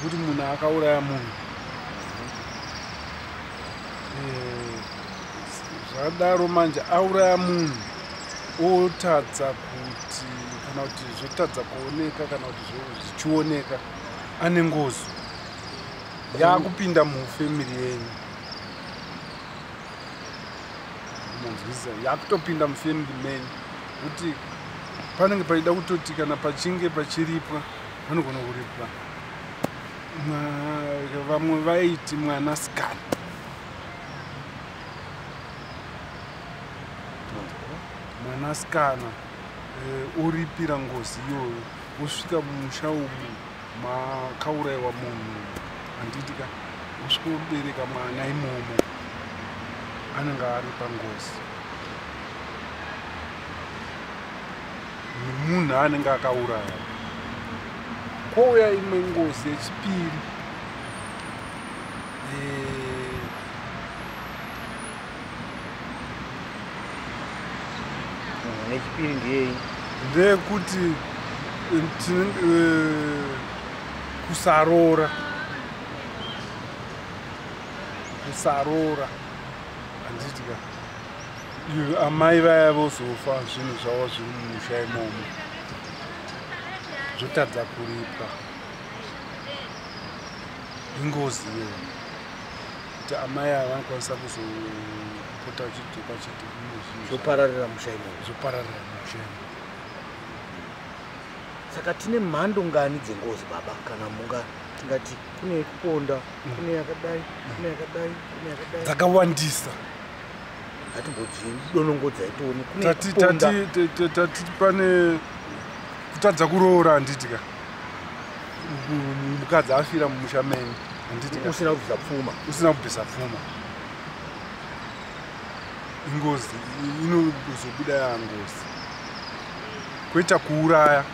kuti munhu akauraya munhu. Zvadaro manje auraya munhu otadza kuti kana kuti zvotadza kuoneka kana kuti zvichioneka ane ngozi yakupinda mufamily yenyu. Munzwisisa yakutopinda mufamily menyu kuti panenge paida kutoti kana pachinge pachiripwa vanogona kuripwa. Vamwe vaiti mwanasikana. Mwanasikana uripira ngozi iyoyo usvika mumusha umu makaurayiwa munhu handitika usvika ubereka mwana imomo anenge ari pangozi. Munhu anenge akauraya kwouya imwe ngozi yechipiri. Nechipiri ndiyei? Ndekuti kusarora handitika amai vaya vozofa zvinhu zvavo zviri mumusha imomo zvotadza kuripwa. Ingozi iyoyo kuti amai ava vanokwanisa kuzopota vachidzoka chete zvopararira musha imomo. Zvopararira musha imomo. Saka tine mhando ngani dzengozi baba? Kana munga tingati kune kuponda, kune yakadai, kune yakadai, kune yakadai. Dzakawandisa. Donongodza itoni. Kune kuponda. Tati pane kutadza kuroora handitika. Mukadzi afira mumusha menyu handitika. Usina kubvisa pfuma. Usina kubvisa pfuma. Ingozi inozobuda yangozi. Kuita kuuraya.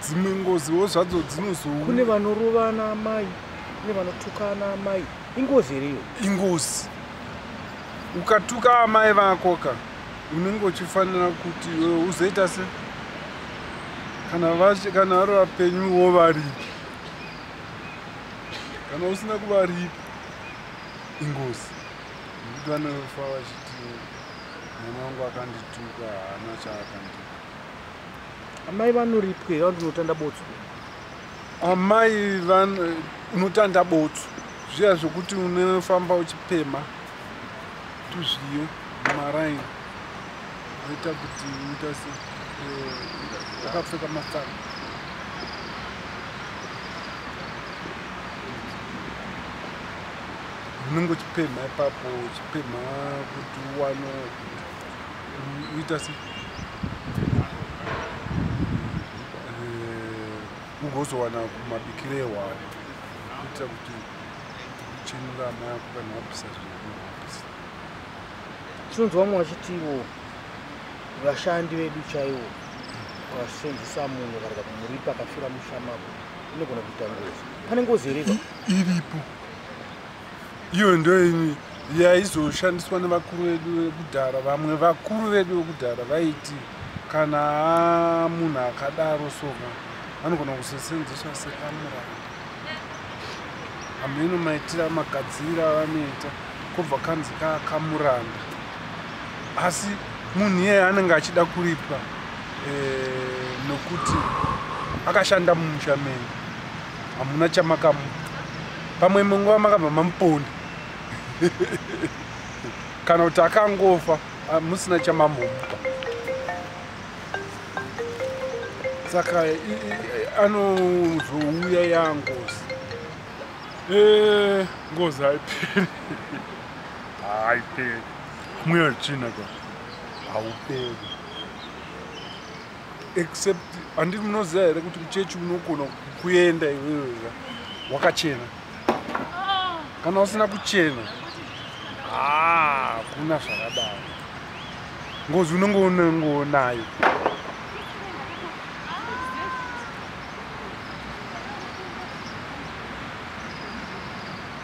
Dzimwe ngoziwo zvadzo dzinozouya. Kune vanorovana amai, kune vanotukana amai. Ingozi iriyo. Ingozi. Ukatuka amai vako unenge uchifanira kuti uzoita se kana vari vapenyuwo varipi. Kana usina kuvaripa ingozi. Nekuti vanofa vachiti mwana wangu akandituka haana chaakandituka. Amai vanoripwe vantu unotanda botsu. Amai unotanda botsu. Zviya zvokuti unofamba uchipema tuzviyo mumaraini oita kuti uita se wakapfeka matsanga. Unenge uchipema ipapo uchipema kuti uwane uita se ugozowana kumabikire ewane kuitira kuti uchenura amai ako kana wabvisa zvinhu. Tinonzwa vamwe vachitiwo vashandi vedu chaivo vasenzesa munhu varika kumuripa akafira musha mako inogona kuita ngozi. Pane ngozi iripo? Iripo. Iyo ndoini yaizoshandiswa nevakuru vedu vekudhara. Vamwe vakuru vedu vekudhara vaiti kana munhu akadaro soka vanogona kusosenzeswa sekamuranda. Hameno maitira magadzira vanoita kobva kanzi kakamuranda. Asi munhu iyeye anenge achida kuripwa nokuti akashanda mumusha menyu. Hamuna chamakamupa. Pamwe munguva makabva mamuponda. Kana kuti akangofa musina chamamupa. Saka anozouya yangozi. Ngozi haiperi. Haiperi. Mweya china kwa hauperi. Except anditi munoziva here kuti kuchechi unogona kuenda iwewe wakachena. Kana usina kuchena kuna zvakadaro. Ngozi unongonayo.